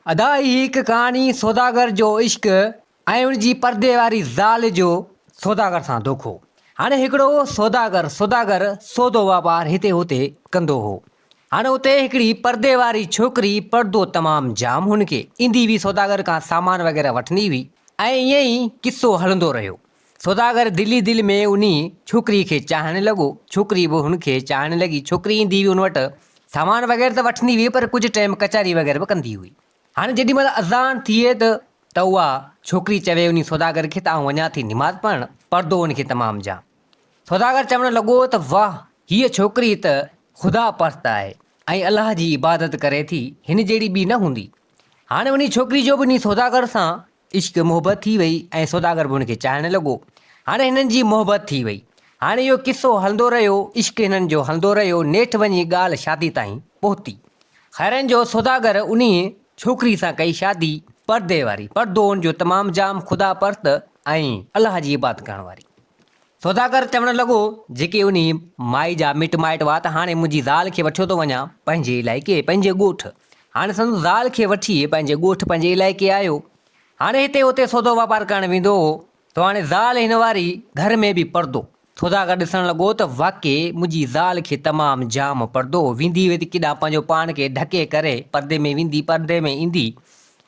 अदा ही हिक कहानी सौदागर जो इश्क ऐं उनजी पर्दे वारी ज़ाल जो सौदागर सां धोखो। हाणे हिकिड़ो सौदागर सौदो वापारु हिते हुते कंदो हो। हाणे उते हिकिड़ी पर्दे वारी छोकिरी पर्दो तमामु जाम हुनखे ईंदी हुई, सौदागर खां सामान वग़ैरह वठंदी हुई ऐं ईअं ई किस्सो हलंदो रहियो। सौदागर दिल में उन छोकिरी खे चाहण लॻो, छोकिरी बि हुनखे चाहण लॻी। छोकिरी ईंदी हुई हुन वटि, सामान वग़ैरह त वठंदी हुई पर कुझु टाइम कचहरी वग़ैरह बि कंदी हुई। हाणे जेॾी महिल अज़ान थिए त उहा छोकिरी चवे उन सौदागर खे त आउं वञा थी निमाज़ पढ़णु, पर्दो हुनखे तमामु जाम। सौदागर चवणु लॻो त वाह, हीअ छोकिरी त ख़ुदा परस्त आहे ऐं अलाह जी इबादत करे थी, हिन जहिड़ी ॿी न हूंदी। हाणे उन छोकिरी जो बि उन सौदागर सां इश्क मोहबत थी वई ऐं सौदागर बि हुनखे चाहणु लॻो। हाणे हिननि जी मोहबत थी वई। हाणे इहो किस्सो हलंदो रहियो, इश्क हिननि जो हलंदो रहियो, नेठि वञी ॻाल्हि शादी ताईं पहुती। ख़ैरनि जो सौदागर उन छोकिरी सां कई शादी पर्दे वारी, पर्दो हुनजो तमामु जाम ख़ुदा परस्त ऐं अलाह जी इबादत करण वारी। सौदागर चवणु लॻो जेके उन माई जा मिट माइट हुआ त हाणे मुंहिंजी ज़ाल खे वठियो थो वञा पंहिंजे इलाइक़े, पंहिंजे ॻोठु। हाणे संदसि ज़ाल खे वठी पंहिंजे ॻोठु, पंहिंजे इलाइक़े आयो। हाणे हिते हुते सौदो वापारु करणु वेंदो हो त हाणे ज़ाल हिन वारी घर में बि पर्दो। सौदागर ॾिसणु लॻो त वाक़ई मुंहिंजी ज़ाल खे तमामु जाम पर्दो, वेंदी वेंदी केॾा पंहिंजो पाण खे ढके करे पर्दे में वेंदी, पर्दे में ईंदी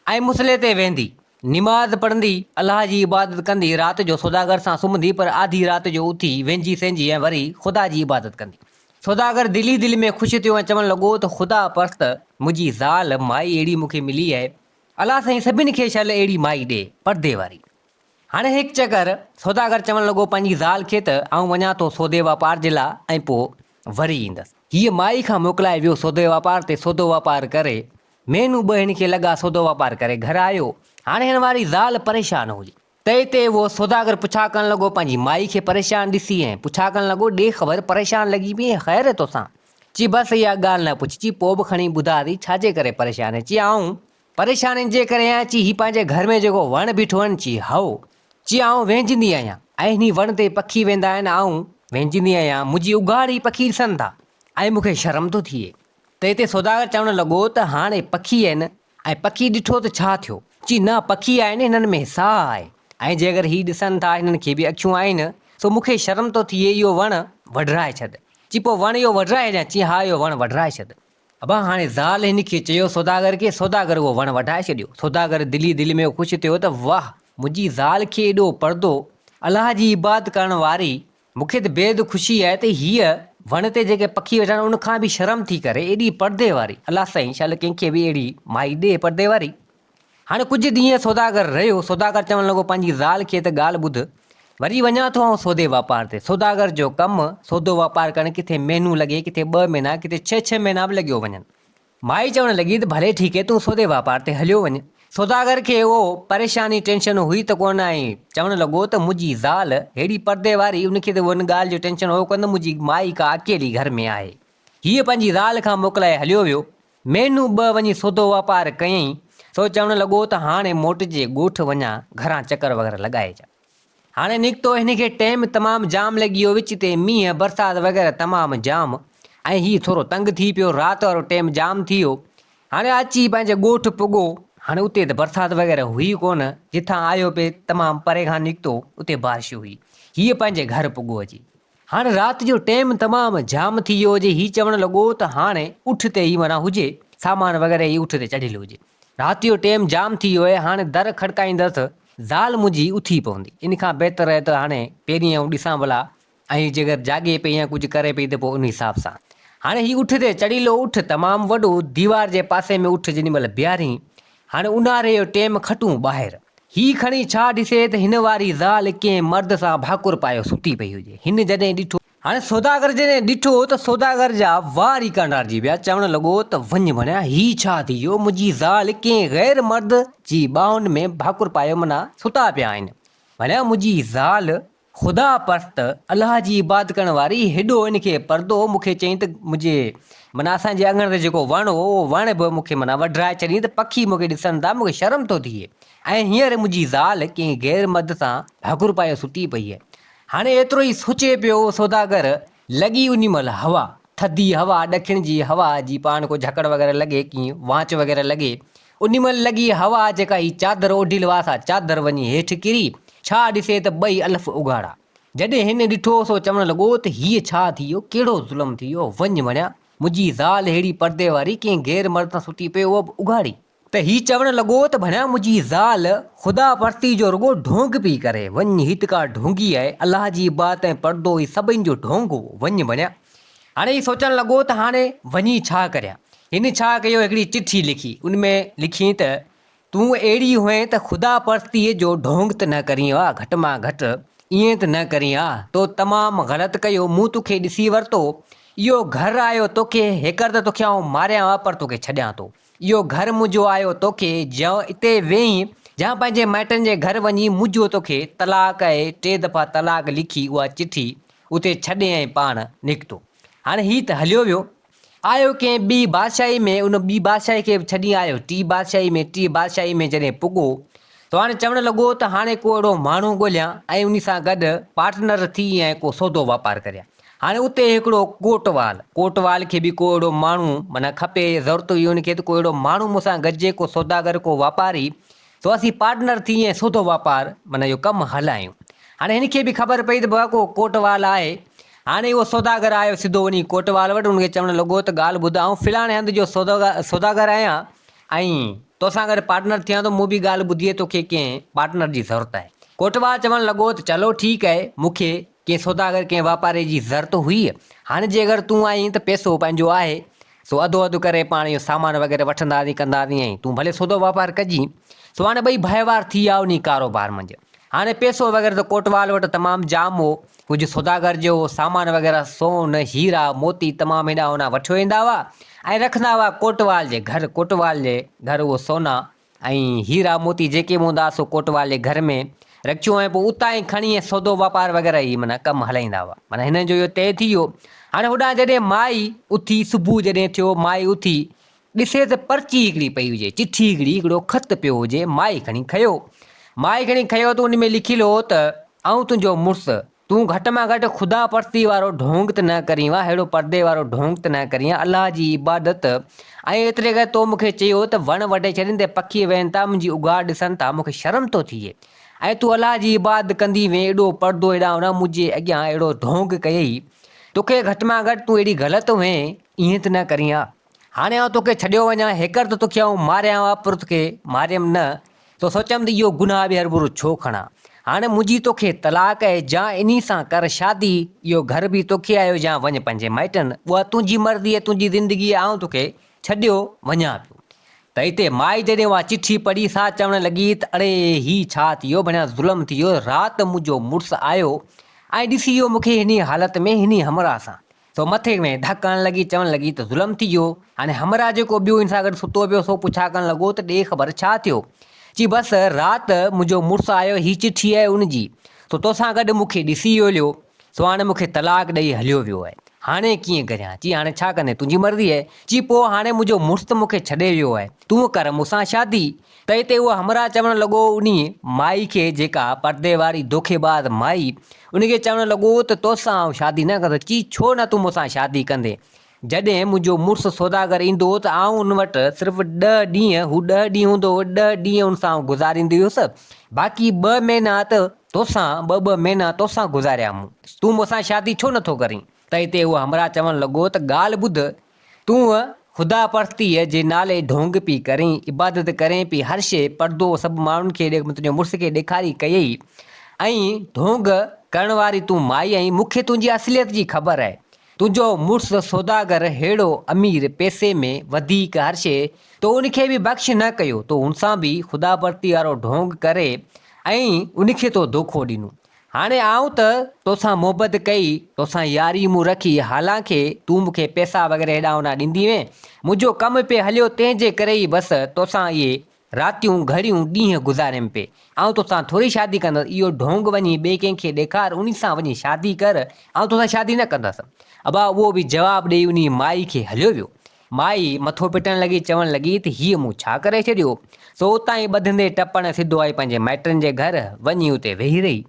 ऐं मुसले ते वेंदी, निमाज़ पढ़ंदी, अलाह जी इबादत कंदी। राति जो सौदागर सां सुम्हंदी पर आधी राति जो उथी वेंजी सेंजी ऐं वरी ख़ुदा जी इबादत कंदी। सौदागर दिल में ख़ुशि थियो ऐं चवणु लॻो त ख़ुदा परस्त मुंहिंजी ज़ाल माई अहिड़ी मूंखे मिली आहे, अलाह साईं सभिनी खे शल अहिड़ी माई ॾे पर्दे वारी। हाणे हिकु चकर सौदागर चवणु लॻो पंहिंजी ज़ाल खे त आउं वञा थो सौदे वापार जे लाइ ऐं पोइ वरी ईंदसि। हीअ माई खां मोकिलाए वियो सौदे वापार ते, सौदो वापारु करे मेनू ॿ हिनखे लॻा, सौदो वापारु करे घर आयो। हाणे हिन वारी ज़ाल परेशान हुई। ते उहो सौदागर पुछा करणु लॻो, पंहिंजी माई खे परेशान ॾिसी ऐं पुछा करणु लॻो, ॾे ख़बर परेशान लॻी पई, ख़ैर तोसां? चई बसि इहा ॻाल्हि न पुछ। चई पोइ बि खणी ॿुधा थी छाजे करे परेशान आहे? चई आऊं परेशानियुनि जे करे आहियां। चई हीअ पंहिंजे घर में जेको वणु बीठो आहिनि, चई हओ। चई आऊं वेंजंदी आहियां ऐं हिन वण ते पखी वेंदा आहिनि, आऊं वेंजंदी आहियां, मुंहिंजी उघाड़ी पखी ॾिसनि था ऐं मूंखे शर्म थो थिए। त हिते सौदागर चवणु लॻो त हाणे पखी आहिनि ऐं पखी ॾिठो त छा थियो? चई न, पखी आहिनि, हिननि में साह आहे ऐं जे अगरि हीअ ॾिसनि था, हिननि खे बि अखियूं आहिनि, सो मूंखे शर्म थो थिए, इहो वणु वढराए छॾ। चई पोइ वणु इहो वढराए ॾियां? चई हा, इहो वणु वढराए छॾ। अबा हाणे ज़ाल हिन खे चयो सौदागर खे, सौदागर उहो वणु वढाए छॾियो। सौदागर दिल में ख़ुशि थियो त वाह, मुंहिंजी ज़ाल खे एॾो पर्दो, अलाह जी इबादत करण वारी। मूंखे त बेहद ख़ुशी आहे त हीअ वण ते जेके पखी वेठा आहिनि उनखां बि शर्म थी करे एॾी पर्दे वारी, अलाह साईं शाल कंहिंखे बि अहिड़ी माई ॾे पर्दे वारी। हाणे कुझु ॾींहं सौदागर रहियो। सौदागर चवणु लॻो पंहिंजी ज़ाल खे त ॻाल्हि ॿुध, वरी वञा थो आउं सौदे वापार ते। सौदागर जो कमु सौदो वापारु करणु, किथे महीनो लॻे, किथे 2 महीना, किथे 6 महीना बि लॻियो वञनि। माई चवणु लॻी त भले ठीकु आहे, तूं सौदे वापार ते हलियो वञ। सौदागर खे उहो परेशानी टेंशन हुई त कोन ऐं चवणु लॻो त मुंहिंजी ज़ाल हेड़ी पर्दे वारी, उनखे त उन ॻाल्हि जो टेंशन हो कोन, मुंहिंजी माई का अकेली घर में आहे। हीअ पंहिंजी ज़ाल खां मोकिलाए हलियो वियो। महीनो 2 वञी सौदो वापारु कयईं, सो चवणु लॻो त हाणे मोटिजे ॻोठु वञा, घरां चकर वग़ैरह लॻाइजां। हाणे निकितो, हिनखे टाइम तमामु जाम लॻी वियो, विच ते मींहं बरसाति वग़ैरह तमामु जाम ऐं हीअ थोरो तंग थी पियो, राति वारो टाइम जाम थी वियो। हाणे अची पंहिंजे ॻोठु पुॻो। हाणे उते त बरसाति वग़ैरह हुई कोन, जिथां आयो पे तमामु परे खां निकितो, उते बारिश हुई। हीअ पंहिंजे घर पुॻो अची। हाणे राति जो टाइम तमामु जाम थी वियो हुजे। हीअ चवणु लॻो त हाणे उठ ते ई माना हुजे, सामान वग़ैरह ई उठ ते चढ़ियलु हुजे। राति जो टाइम जाम थी वियो आहे। हाणे दर खड़काईंदसि, ज़ाल मुंहिंजी उथी पवंदी। इन खां बहितर आहे त हाणे पहिरीं आऊं ॾिसां भला, ऐं जेकर जाॻे पई या कुझु करे पई त पोइ उन हिसाब सां। हाणे हीअ उठ ते चढ़ीलो, उठ तमामु वॾो, दीवार जे पासे में उठ जेॾी महिल बीहारी। हाणे ऊन्हारे जो टाइम खटूं ॿाहिरि। हीअ खणी छा ॾिसे त हिन वारी ज़ाल कंहिं मर्द सां भाकुर पायो सुती पई हुजे। हिन जॾहिं ॾिठो, हाणे सौदागर जॾहिं ॾिठो त सौदागर जा वार ई कंडारजी विया। चवणु लॻो त वञ भणिया, हीअ छा थी वियो? मुंहिंजी ज़ाल कंहिं ग़ैर मर्द जी ॿाहुनि में भाकुर पायो माना सुता पिया आहिनि। भणिया मुंहिंजी ज़ाल ख़ुदा परस्त, अलाह जी इबादत करण वारी, हेॾो हिनखे पर्दो। मूंखे चयईं त मुंहिंजे माना असांजे अङण ते जेको वणु हो, उहो वणु बि मूंखे माना वढराए चॾी, त पखी मूंखे ॾिसनि था, मूंखे शर्म थो थिए। ऐं हींअर मुंहिंजी ज़ाल कंहिं ग़ैर मर्द सां भाकुर पायो सुती पई आहे। हाणे एतिरो ई सोचे पियो सौदागर, लॻी उन महिल हवा, थधी हवा, ॾखिण जी हवा जी पाण को झकड़ वग़ैरह लॻे, कीअं वांच वग़ैरह लॻे। उन महिल लॻी हवा जेका ही चादर ओढियल हुआ चादर वञी हेठि किरी छा ॾिसे त ॿई अलफ़ उघाड़ा। जॾहिं हिन ॾिठो सो चवणु लॻो त हीअ छा थी वियो, कहिड़ो ज़ुल्म थी वियो, वञ वञा मुंहिंजी ज़ाल अहिड़ी पर्दे वारी कंहिं गैर मर्द सां सुती पियो उहा बि उघाड़ी। त हीउ चवणु लॻो त भणिया मुंहिंजी ज़ाल ख़ुदा परस्ती जो रुॻो ढोंग पई करे, वञ हित का ढोंगी आहे, अलाह जी इबादत ऐं पर्दो ही सभिनि जो ढोंग हो, वञ वञा। हाणे हीउ सोचणु लॻो त हाणे वञी छा करियां। हिन छा कयो, हिकिड़ी चिठी लिखी, उनमें लिखी त तूं अहिड़ी हुए त ख़ुदा परस्तीअ जो ढोंग त न करीं हा, घटि मां घटि ईअं त न करीं हा, तो तमामु ग़लति कयो, मूं तोखे ॾिसी वरितो, इहो घरु आयो तोखे, हेकर त तोखे आउं मारियां हा पर तोखे छॾियां थो। इहो घरु मुंहिंजो आयो तोखे, जं हिते वेही जा पंहिंजे माइटनि जे घर वञी मुंहिंजो तोखे तलाक ऐं 3 दफ़ा तलाक लिखी उहा चिठी उते छॾे ऐं पाण निकितो। हाणे हीउ त हलियो वियो, आयो कंहिं ॿी बादशाही में, उन ॿी बादशाही खे छॾी आयो टी बादशाही में जॾहिं पुॻो त हाणे चवणु लॻो त हाणे को अहिड़ो माण्हू ॻोल्हियां ऐं उन सां गॾु पार्टनर थी ऐं को सौदो वापारु करियां। हाणे उते हिकिड़ो कोटवाल खे बि को अहिड़ो माण्हू माना खपे, ज़रूरत हुई उनखे त को अहिड़ो माण्हू मूंसां गॾिजे, को सौदागर, को वापारी, तो असीं पार्टनर थी ऐं सौदो वापारु माना इहो कमु हलायूं। हाणे हिनखे बि ख़बर पई त बाबा को कोटवाल आहे। हाणे उहो सौदागर आयो सिधो वञी कोटवाल वटि, उनखे चवणु लॻो त ॻाल्हि ॿुधाऊं, फिलाणे हंधि जो सौदागर आहियां ऐं तोसां गॾु पार्टनर थियां, त मूं बि ॻाल्हि ॿुधी आहे तोखे कंहिं पार्टनर जी ज़रूरत आहे। कोटवाल चवणु लॻो त चलो ठीकु आहे, मूंखे कंहिं सौदागर कंहिं वापारी जी ज़रूरत हुई, हाणे जे अगरि तूं आई त पैसो पंहिंजो आहे, सो अधु अधु करे पाण इहो सामान वग़ैरह वठंदासीं कंदासीं ऐं तूं भले सौदो वापारु कजी। सो हाणे ॿई भाइवार थी विया उन कारोबार मंझि। हाणे पैसो वग़ैरह त कोटवाल वटि तमामु जाम हो, कुझु सौदागर जो सामान वग़ैरह सोन हीरा मोती तमामु हेॾा होॾां वठो वेंदा हुआ ऐं रखंदा हुआ कोटवाल जे घर उहो सोना ऐं हीरा मोती जेके बि हूंदा सो कोटवाल जे घर में रखियो ऐं पोइ उतां ई खणी ऐं सौदो वापारु वग़ैरह ई माना कमु हलाईंदा हुआ। माना हिननि जो इहो तय थी वियो। हाणे होॾां जॾहिं माई उथी, सुबुह जॾहिं थियो, माई उथी ॾिसे त पर्ची हिकिड़ी पई हुजे, चिठी हिकिड़ो ख़त पियो हुजे। माई खणी खयो त उन में लिखियलु हो त आऊं तुंहिंजो मुड़ुसु, तूं घटि मां घटि ख़ुदा परस्ती वारो ढोंग त न करीं हा, अहिड़ो पर्दे वारो ढोंग त न करीं हा, अलाह जी इबादत ऐं एतिरे करे तो मूंखे चयो त वण वढे छॾीनि ते पखी वेहनि था, मुंहिंजी उघाड़ ॾिसनि था, मूंखे शर्म थो थिए ऐं तूं अलाह जी इबादत कंदी वे, एॾो पर्दो हेॾा होॾां मुंहिंजे अॻियां अहिड़ो ढोंग कयई, तोखे घटि मां घटि तूं एॾी ग़लति हुए, ईअं त न करीं हा। हाणे आउं तोखे छॾियो वञा, हेकर त तोखे आउं मारियां हा पर तोखे मारियमि न, तो सोचियमि त इहो गुनाह बि हर बुरो छो खणां। हाणे मुंहिंजी तोखे तलाक आहे, जा इन सां कर शादी, इहो घर बि तोखे आयो, जा वञ पंहिंजे माइटनि, उहा तुंहिंजी मर्ज़ी आहे, तुंहिंजी ज़िंदगी आहे, आउं तोखे छॾियो वञा पियो। त हिते माई जॾहिं उहा चिठी पढ़ी सा चवणु लॻी त अड़े हीउ छा थी वियो, भणिया ज़ुल्म थी वियो, राति मुंहिंजो मुड़ुसु आयो ऐं ॾिसी वियो मूंखे हिन हालत में, हिन हमरा सां, तो मथे में धक हणणु लॻी, चवणु लॻी त ज़ुल्म थी वियो। हाणे हमरा जेको ॿियो हिन सां गॾु सुतो पियो सो पुछा करणु लॻो त ॾे ख़बर छा थियो, चई बसि राति मुंहिंजो मुड़ुसु आयो, हीअ चिठी आहे उनजी, तो तोसां गॾु मूंखे ॾिसी वियो, सो हाणे मूंखे तलाक ॾेई हलियो वियो आहे, हाणे कीअं करियां। चई हाणे छा कंदे, तुंहिंजी मर्ज़ी आहे। चई पोइ हाणे मुंहिंजो मुड़ुसु त मूंखे छॾे वियो आहे, तूं कर मूंसां शादी। त हिते उहो हमरा चवणु लॻो उन माई खे, जेका पर्दे वारी धोखेबाज़ माई, उनखे चवणु लॻो त तोसां आउं शादी न कंदो। चई छो न तूं मूंसां शादी कंदे, जॾहिं मुंहिंजो मुड़ुसु सौदागर ईंदो त आउं उन वटि सिर्फ़ु 10 ॾींहं, हू 10 ॾींहं हूंदो, 10 ॾींहं हुन सां गुज़ारींदी हुयुसि, बाक़ी 2 महीना त तोसां, 2 महीना तोसां गुज़ारिया मूं, तूं मूंसां शादी छो नथो करीं। त हिते उहो हमरा चवणु लॻो त ॻाल्हि ॿुध, तूं ख़ुदा परस्तीअ जे नाले ढोंग पई करीं, इबादत करें पई, हर शइ पर्दो सभु माण्हुनि खे तुंहिंजे मुड़ुस खे ॾेखारी कयई ऐं ढोंग करण वारी तूं माई आहीं, मूंखे तुंहिंजी असलियत जी ख़बर आहे। तुंहिंजो मुड़ुसु सौदागर हेड़ो अमीर, पैसे में वधीक हर शइ, तो उनखे बि बख़्श न कयो, तो हुन सां बि ख़ुदा परस्ती वारो ढोंग करे ऐं उनखे तो धोखो ॾिनो। हाणे आउं त तोसां मोहबत कई, तोसां यारी मूं रखी, हालांकि तूं मूंखे पैसा वग़ैरह हेॾा होॾा ॾींदी वे, मुंहिंजो कमु पे हलियो, तंहिंजे करे ई बसि तोसां इहे रातियूं घड़ियूं ॾींहं गुज़ारियमि पे, आउं तोसां थोरी शादी कंदसि, इहो ढोंग वञी ॿिए कंहिंखे ॾेखार, उन सां वञी शादी कर, आउं तोसां शादी न कंदसि। अबा उहो बि जवाबु ॾेई उन माई खे हलियो वियो। माई मथो पिटणु लॻी, चवणु लॻी त हीअ मूं छा करे छॾियो, सो उतां ई ॿधंदे टपण सिधो आई पंहिंजे माइटनि जे घर, वञी उते वेही रही।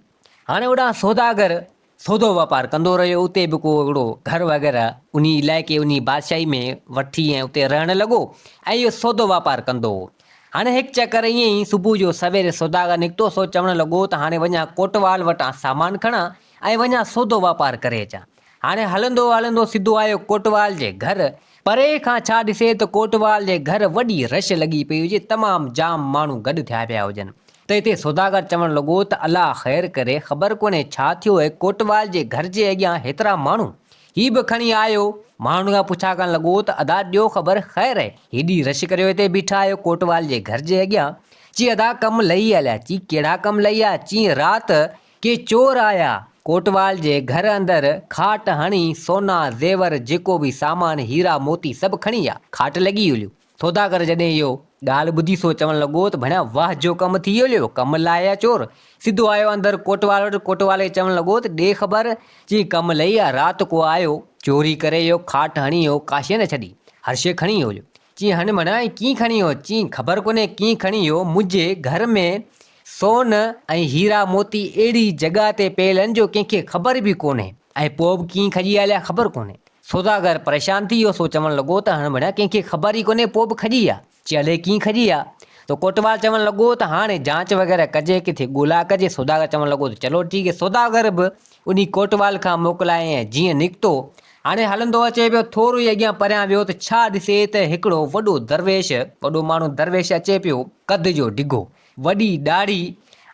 हाणे होॾां सौदागर सौदो वापारु कंदो रहियो, उते बि को हिकिड़ो घर वग़ैरह उन इलाइक़े, उन बादशाही में वठी ऐं उते रहणु लॻो ऐं इहो सौदो वापारु कंदो हो। हाणे हिकु चकर ईअं ई सुबुह जो सवेरे सौदागर निकितो, सो चवणु लॻो त हाणे वञा कोटवाल वटां सामान खणां ऐं वञा सौदो वापारु करे अचां। हाणे हलंदो हलंदो सिधो आयो कोटवाल जे घर। परे खां छा ॾिसे त कोटवाल जे घर वॾी रश लॻी पई हुजे, तमामु जाम माण्हू गॾु थिया पिया हुजनि। त हिते सौदागर चवणु लॻो त अलाह ख़ैरु करे, ख़बर कोन्हे छा थियो आहे, कोटवाल जे घर जे अॻियां हेतिरा माण्हू। ही बि खणी आयो, माण्हू खां पुछा करणु लॻो त अदा ॾियो ख़बर ख़ैरु आहे, हेॾी रश करे हिते बीठा आहियो कोटवाल जे घर जे अॻियां। चई अदा कमु लही हलिया। चई कहिड़ा कमु लही आया? चई राति के चोर आया, कोटवाल जे घर अंदरि खाट हणी सोना ज़ेवर जेको बि सामान हीरा मोती सभु खणी विया, खाट लॻी हुयूं। सौदागर जॾहिं इहो ॻाल्हि ॿुधी सो चवणु लॻो त भणिया वाह जो कमु थी वियो, कमु लाया चोर। सिधो आयो अंदरि कोटवाल वटि, कोटवाल खे चवणु लॻो त ॾे ख़बर। चई कमु लही आहे, राति को आयो चोरी करे इहो खाट हणी वियो, काशे न छॾी, हर शइ खणी वियो। चई हाणे माना कीअं खणी वियो? चई ख़बर कोन्हे कीअं खणी वियो, मुंहिंजे घर में सोन ऐं हीरा मोती अहिड़ी जॻह ते पियल आहिनि जो कंहिंखे ख़बर बि कोन्हे, ऐं पोइ बि कीअं खॼी हलिया ख़बर कोन्हे। सौदागर परेशान थी वियो, सो चवणु लॻो त हाणे भणिया कंहिंखे ख़बर ई कोन्हे, पोइ बि खॼी विया। चई हले कीअं खॼी विया? त कोटवाल चवणु लॻो त हाणे जांच वग़ैरह कजे, किथे ॻोल्हा कजे। सौदागर चवणु लॻो त चलो ठीकु आहे। सौदागर बि उन कोटवाल खां मोकिलाए ऐं जीअं निकितो, हाणे हलंदो अचे पियो, थोरो ई अॻियां परियां वियो त छा ॾिसे त हिकिड़ो वॾो दरवेश, वॾो माण्हू दरवेश अचे पियो, कद जो डिघो, वॾी ॾाढ़ी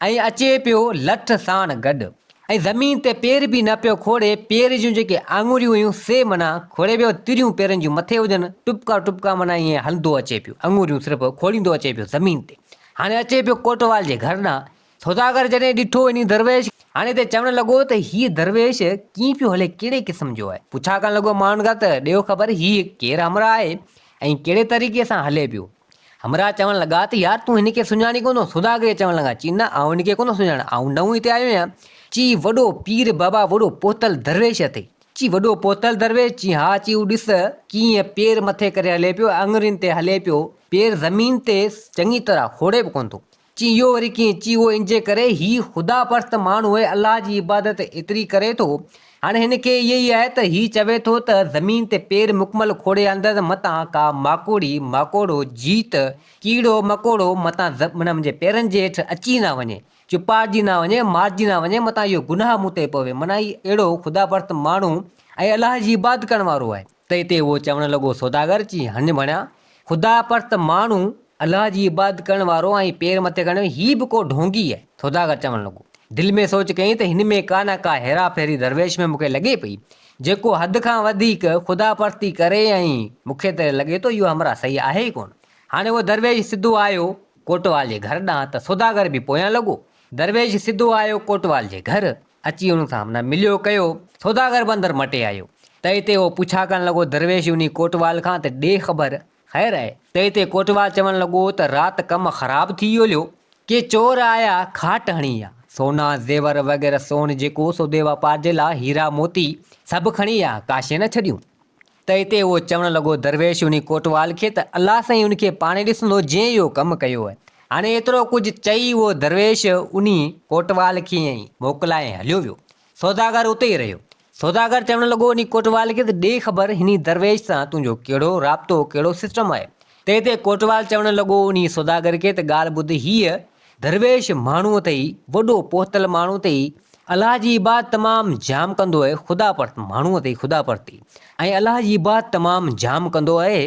ऐं अचे पियो लठ साण गॾु, ऐं ज़मीन ते पेर बि न पियो खोड़े। पेर जूं जेके आङुरियूं हुयूं से माना खोड़े पियो, तिरियूं पेरनि जूं मथे हुजनि, टुपका टुपका माना ईअं हलंदो अचे पियो, आङुरियूं सिर्फ़ु खोलींदो अचे पियो ज़मीन ते। हाणे अचे पियो कोटवाल जे घर ॾांहुं। सौदागर जॾहिं ॾिठो इन दरवेश, हाणे त चवणु लॻो त हीअ दरवेश कीअं पियो हले, कहिड़े क़िस्म जो आहे। पुछा करणु लॻो माण्हुनि खां त ॾियो ख़बर, हीअ केरु हमरा आहे ऐं कहिड़े तरीक़े सां हले पियो। हमरा चवणु लॻा त यार तूं हिनखे सुञाणी कोन? सौदागर चवणु लॻा, चई न आउं हिनखे कोन सुञाणा, आउं नओं हिते आयो आहियां। चई वॾो पीर बाबा, वॾो पोतल दरवेश अथई। चई वॾो पोतल दरवेश? चई हा। चई हू ॾिस कीअं पेर मथे करे हले पियो, आङुरियुनि ते हले पियो, पेर ज़मीन ते चङी तरह खोड़े बि कोन थो। चई इहो वरी कीअं? चई उहो इंजे करे, हीउ ख़ुदा परस्त माण्हू आहे, अलाह जी इबादत एतिरी करे थो। हाणे हिनखे इहा ई आहे त हीउ चवे थो त ज़मीन ते पेर मुकमल खोड़े अंदरि मतां का माकोड़ी माकोड़ो जीत कीड़ो मकोड़ो मतां माना मुंहिंजे पेरनि जे हेठि अची न वञे, चुपाड़जी न वञे, मारिजी न वञे, मतां इहो गुनाह मूं ते पवे। माना ही अहिड़ो ख़ुदा परस्त माण्हू ऐं अलाह जी इबादत करण वारो आहे। त हिते उहो चवणु लॻो सौदागर, चई हन भणिया ख़ुदा परस्त माण्हू, अलाह जी इबादत करण वारो ऐं पेर मथे करण, हीउ बि को ढोंगी आहे। सौदागर चवणु लॻो, दिलि में सोच कयईं त हिन में का न का हेरा फेरी दरवेश में मूंखे लॻे पई, जेको हद खां वधीक ख़ुदा परस्ती करे ऐं मूंखे त लॻे थो इहो हमरा सही आहे ई कोन। हाणे उहो दरवेश सिधो आयो कोटवाल जे घर ॾांहुं, त सौदागर बि पोयां लॻो। दरवेश सिधो आयो कोटवाल जे घर, अची हुन सां माना मिलियो कयो, सौदागर बि अंदरि मटे आयो। त हिते उहो पुछा करणु लॻो दरवेश उन कोटवाल खां त ॾे ख़बर ख़ैरु आहे। त हिते कोटवाल चवणु लॻो त राति कमु ख़राबु थी वियो, के चोर आया, खाट हणी विया, सोना ज़ेवर वग़ैरह सोन जेको सौदे वापार जे लाइ हीरा मोती सभु खणी विया, काशे न छॾियूं। त हिते उहो चवणु लॻो दरवेश उन कोटवाल खे त अलाह साईं उनखे पाणे ॾिसंदो जंहिं इहो कमु कयो आहे। हाणे एतिरो कुझु चई उहो दरवेश उन कोटवाल खे मोकिलाए हलियो वियो। सौदागर उते ई रहियो। सौदागर चवणु लॻो उन कोटवाल खे त ॾे ख़बर हिन दरवेश सां तुंहिंजो कहिड़ो राब्तो, कहिड़ो सिस्टम आहे। त हिते कोटवाल चवणु लॻो उन सौदागर खे त ॻाल्हि ॿुध, हीअ दरवेश माण्हू अथई, वॾो पोतल माण्हू अथई, अलाह जी इबादत तमामु जाम कंदो आहे, ख़ुदा परस्त माण्हू अथई, ख़ुदा परस्ती ऐं अलाह जी इबादत तमामु जाम कंदो आहे।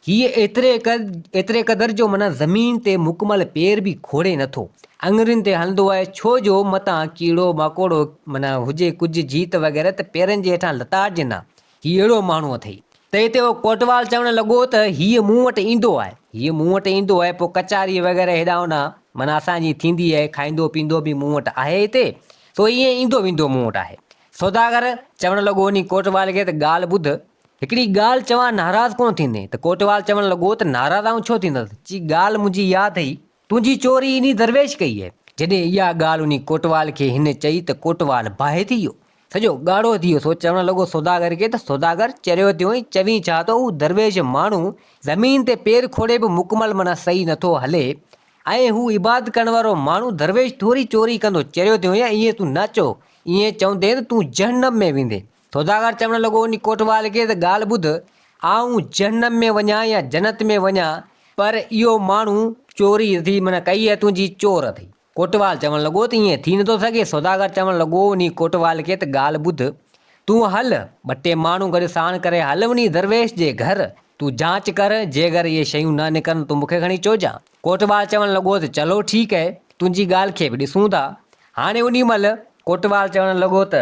हीअ एतिरे क़दुरु जो माना ज़मीन ते मुकमल पेर बि खोड़े नथो, आङुरियुनि ते हलंदो आहे, छो जो मतां कीड़ो मकोड़ो माना हुजे कुझु जीत वग़ैरह त पेरनि जे हेठां लताड़जे न, हीअ अहिड़ो माण्हू अथई। त हिते उहो कोटवाल चवणु लॻो त हीअ मूं वटि ईंदो आहे, हीअ मूं वटि ईंदो आहे, पोइ कचारी वग़ैरह हेॾा होॾां माना असांजी थींदी आहे, खाईंदो पींदो बि मूं वटि आहे हिते, सो ईअं ईंदो वेंदो मूं वटि आहे। सौदागर चवणु लॻो उन कोटवाल खे त ॻाल्हि ॿुध, हिकिड़ी ॻाल्हि चवां नाराज़ कोन थींदे। त कोटवाल चवणु लॻो त नाराज़ आऊं छो थींदुसि। चई ॻाल्हि मुंहिंजी इहा अथई, तुंहिंजी चोरी इन दरवेश कई आहे। जॾहिं इहा ॻाल्हि उन कोटवाल खे हिन चई त कोटवाल बाहि थी वियो, सॼो ॻाढ़ो थी वियो। सो चवणु लॻो सौदागर खे त सौदागर चरियो थियो ई, चवीं छा थो, हू दरवेश माण्हू ज़मीन ते पेर खोड़े बि मुकमल माना सही नथो हले, ऐं हू इबादत करण वारो माण्हू दरवेश थोरी चोरी कंदो, चरियो थियो या ईअं तूं न चओ, ईअं चवंदे त तूं जहन्नम में वेंदे। सौदागर चवणु लॻो उन कोटवाल खे त ॻाल्हि ॿुध, आऊं जहन्नम में वञा या जन्नत में वञा, पर इहो माण्हू चोरी थी मन कई है तुंहिंजी चोर थी। कोटवाल चवणु लॻो त ईअं थी नथो सघे। सौदागर चवणु लॻो उन कोटवाल खे त ॻाल्हि ॿुध, तूं हल 2 टे माण्हू गॾु साण करे हल वञी दरवेश जे घर, तूं जांच कर, जे अगरि इहे शयूं न निकिरनि तूं मूंखे खणी चोजां। कोटवाल चवणु लॻो त चलो ठीकु आहे, तुंहिंजी ॻाल्हि खे बि ॾिसूं था। हाणे उन महिल कोटवाल चवणु लॻो त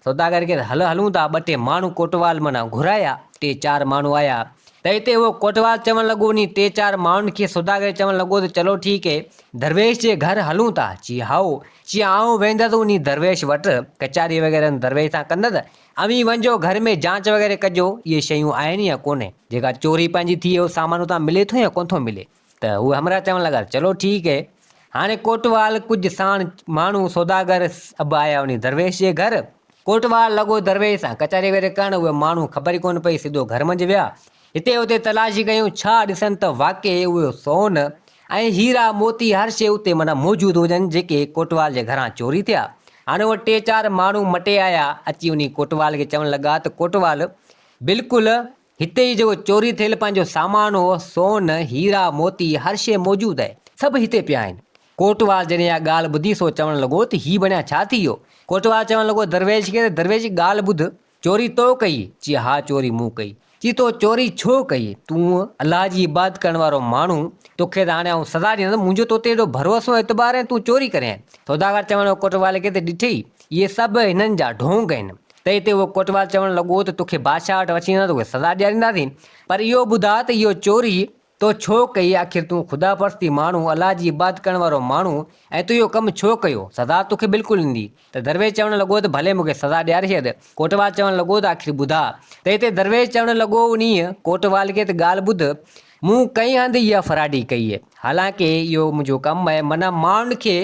सौदागर खे हलूं था। 2 टे माण्हू कोटवाल माना घुराया, 3-4 माण्हू आया त हिते उहो कोटवाल चवणु लॻो उन 3-4 माण्हुनि खे सौदागर चवणु लॻो त चलो ठीकु आहे, दरवेश जे घर हलूं था। चई हाओ, चई आऊं वेंदसि उन दरवेश वटि, कचहरी वग़ैरह दरवेश सां कंदसि, अवी वञो घर में जांच वग़ैरह कजो, इहे शयूं आहिनि या कोन्हे, जेका चोरी पंहिंजी थी उहो सामान उतां मिले थो या कोन थो मिले। त उहे हमरा चवणु लॻा चलो ठीकु आहे। हाणे कोटवाल कुझु साण माण्हू सौदागर सभु आया उन दरवेश जे घर। कोटवाल लॻो दरवेश सां कचहरी वग़ैरह करणु, उहे माण्हू ख़बर ई कोन पई, सिधो घर मंझि विया। हिते हुते तलाशी कयूं, छा ॾिसनि त वाक़ई उहे सोन ऐं हीरा मोती हर शइ उते माना मौजूदु हुजनि जेके कोटवाल जे घरां चोरी थिया। हाणे उहे 3-4 माण्हू मटे आया, अची उन कोटवाल खे चवणु लॻा त कोटवाल बिल्कुलु हिते ई जेको चोरी थियल पंहिंजो सामान हो, सोन हीरा मोती हर शइ मौजूदु आहे, सभु हिते पिया आहिनि। कोटवाल जॾहिं इहा ॻाल्हि ॿुधी सो चवणु लॻो त हीअ बढ़िया छा थी वियो। कोटवाल चवणु लॻो दरवेश खे, दरवेश ॻाल्हि ॿुध, चोरी तो कई? चई हा चोरी मूं कई। चई तो चोरी छो कई? तूं अलाह जी इबादत करण वारो माण्हू, तोखे त हाणे आउं सज़ा ॾींदुसि, मुंहिंजो तो ते एॾो भरोसो एतबार आहे, तूं चोरी करे। सौदागर चवणु कोटवाल खे त ॾिठई इहे सभु हिननि जा ढोंग आहिनि। त हिते उहो कोटवाल चवणु लॻो त तोखे बादशाह वटि वठी वेंदा, तोखे सज़ा ॾियारींदासीं, पर इहो ॿुधा त इहो चोरी तो छो कई? आख़िर तूं ख़ुदा परस्ती माण्हू, अलाह जी इबादत करण वारो माण्हू, ऐं तूं इहो कमु छो कयो? सज़ा तोखे बिल्कुलु ईंदी। त दरवेश चवणु लॻो त भले मूंखे सज़ा ॾियारे छॾ। कोटवाल चवणु लॻो त आख़िर ॿुधा। त हिते दरवेश चवणु लॻो उन कोटवाल खे त ॻाल्हि ॿुध, मूं कंहिं हंधि इहा फराडी कई आहे, हालांकि इहो मुंहिंजो कमु आहे, माना माण्हुनि खे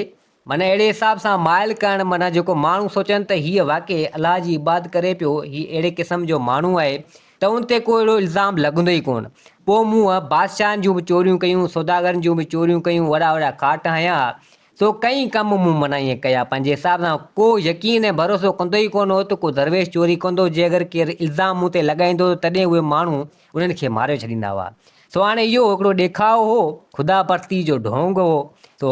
माना अहिड़े हिसाब सां माइल करणु, माना जेको माण्हू सोचनि त हीअ वाक़ई अलाह जी इबादत करे पियो, हीअ अहिड़े क़िस्म जो माण्हू आहे, त उन ते को अहिड़ो इल्ज़ाम लॻंदो ई कोन। पोइ मूं बादशाहनि जूं बि चोरियूं कयूं, सौदागरनि जूं बि चोरियूं कयूं, वॾा काट हयां, सो कई कम मूं माना ईअं कया पंहिंजे हिसाब सां। को यकीन ऐं भरोसो कंदो ई कोन हो त को दरवेश चोरी कंदो, जे अगरि केरु इल्ज़ाम मूं ते लॻाईंदो तॾहिं उहे माण्हू उन्हनि खे मारे छॾींदा हुआ। सो हाणे इहो हिकिड़ो ॾेखाव हो, ख़ुदा परस्ती जो ढोंग हो, सो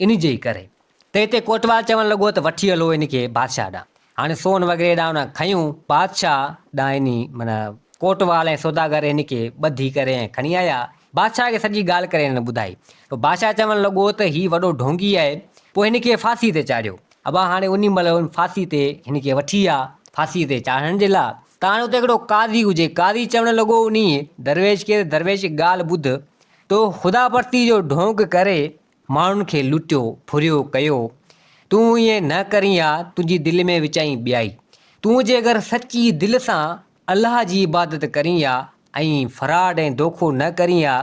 इन जे ई करे त हिते कोटवाल चवणु लॻो त वठी हलो इन खे बादशाह ॾांहुं। हाणे सोन वग़ैरह ॾांहुं उन खयूं बादशाह ॾांहुं, इन माना कोटवाल ऐं सौदागर इन खे ॿधी करे ऐं खणी आया, बादशाह खे सॼी ॻाल्हि करे हिन ॿुधाई। पोइ बादशाह चवणु लॻो त हीउ वॾो ढोंगी आहे, पोइ हिन खे फांसी ते चाढ़ियो। अबा हाणे उन महिल फांसी ते हिन खे वठी विया फांसी ते चाढ़ण जे लाइ। त हाणे उते हिकिड़ो काज़ी हुजे, काज़ी चवणु लॻो उन दरवेश खे, दरवेश ॻाल्हि ॿुध, तो ख़ुदा परस्ती जो ढोंग करे माण्हुनि खे लुटियो फुरियो कयो, तूं ईअं न करीं हा, तुंहिंजी दिलि में विचाई ॿियाई, तूं जे अगरि सची दिलि सां अलाह जी इबादत करीं हा ऐं फराड ऐं धोखो न करीं हा,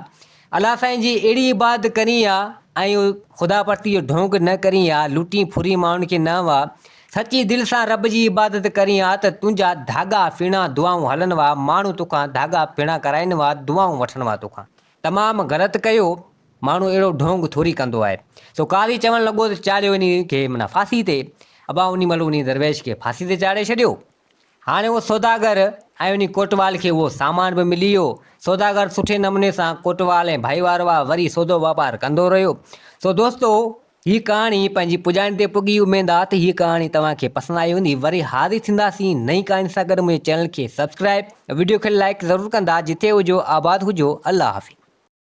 अलाह साईं जी अहिड़ी इबादत करीं हा ऐं ख़ुदा परस्ती जो ढोंग न करीं हा, लुटी फुरी माण्हुनि खे न हुआ, सची दिलि सां रब जी इबादत करीं हा, त तुंहिंजा धागा फीणा दुआऊं हलनि हुआ, माण्हू तोखां धागा फीणा कराइनि हुआ, दुआऊं वठनि हुआ तोखां। तमामु ग़लति कयो, माण्हू अहिड़ो ढोंग थोरी कंदो आहे। सो काज़ी चवणु लॻो त चाढ़ियो इन खे माना फांसी ते। अबा उन महिल उन दरवेश खे फांसी ते चाढ़े छॾियो। हाणे उहो सौदागर ऐं उन कोटवाल खे उहो सामान बि मिली वियो। सौदागर सुठे नमूने सां कोटवाल ऐं भाईवार हुआ, वरी सौदो वापारु कंदो रहियो। सो दोस्तो, हीअ कहाणी पंहिंजी पुॼाइण ते पुॻी। उमेद आहे त हीअ कहाणी तव्हांखे पसंदि आई हूंदी। वरी हाज़िर थींदासीं नई कहाणी सां गॾु। मुंहिंजे चैनल खे सब्सक्राइब, वीडियो खे लाइक ज़रूरु कंदा। जिथे हुजो आबाद हुजो, अल्लाह हाफ़िज़।